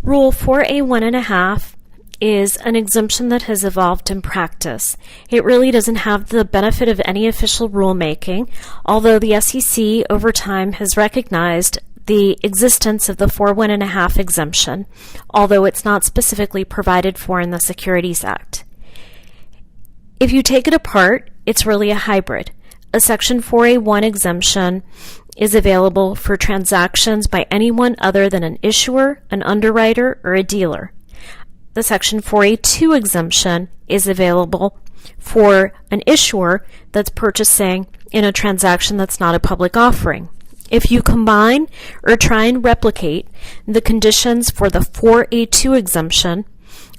Rule 4A1.5 is an exemption that has evolved in practice. It really doesn't have the benefit of any official rulemaking, although the SEC over time has recognized the existence of the 4A1.5 exemption, although it's not specifically provided for in the Securities Act. If you take it apart, it's really a hybrid. A Section 4A1 exemption is available for transactions by anyone other than an issuer, an underwriter, or a dealer. The Section 4A2 exemption is available for an issuer that's purchasing in a transaction that's not a public offering. If you combine or try and replicate the conditions for the 4A2 exemption,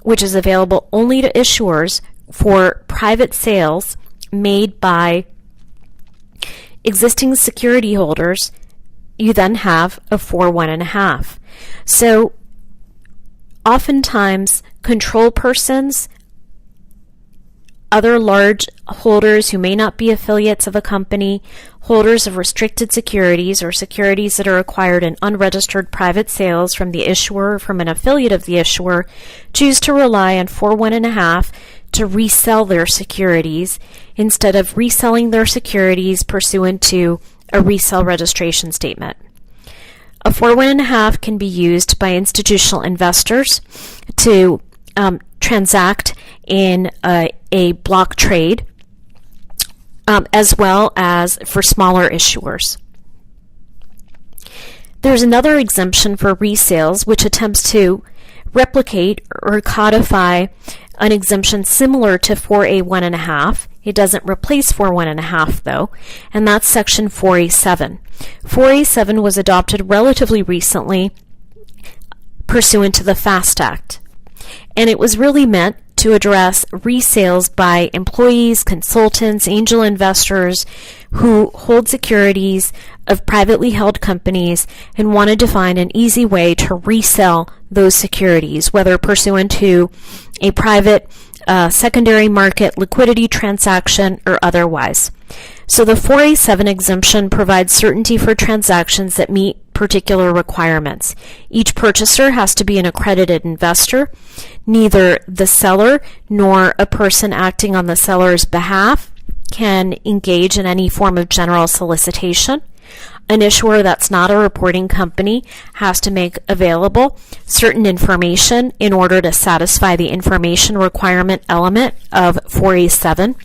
which is available only to issuers for private sales made by existing security holders, you then have a 4A1.5. So oftentimes control persons, other large holders who may not be affiliates of a company, holders of restricted securities or securities that are acquired in unregistered private sales from the issuer or from an affiliate of the issuer, choose to rely on 4A1.5 to resell their securities instead of reselling their securities pursuant to a resale registration statement. A 4A1.5 can be used by institutional investors to transact in a block trade, as well as for smaller issuers. There's another exemption for resales which attempts to replicate or codify an exemption similar to 4A1.5. It doesn't replace 4A1.5 though, and that's Section 4A7. 4A7 was adopted relatively recently pursuant to the FAST Act, and it was really meant to address resales by employees, consultants, angel investors who hold securities of privately held companies and wanted to find an easy way to resell those securities, whether pursuant to a private secondary market liquidity transaction or otherwise. So the 4A7 exemption provides certainty for transactions that meet particular requirements. Each purchaser has to be an accredited investor. Neither the seller nor a person acting on the seller's behalf can engage in any form of general solicitation. An issuer that's not a reporting company has to make available certain information in order to satisfy the information requirement element of 4A7.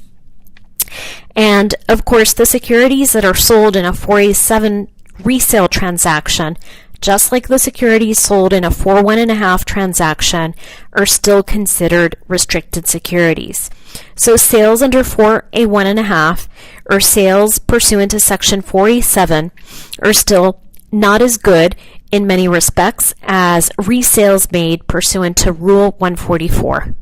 And of course, the securities that are sold in a 4A7 resale transaction, just like the securities sold in a 4A1.5 transaction, are still considered restricted securities. So sales under 4A1.5 or sales pursuant to Section 4A7 are still not as good in many respects as resales made pursuant to Rule 144.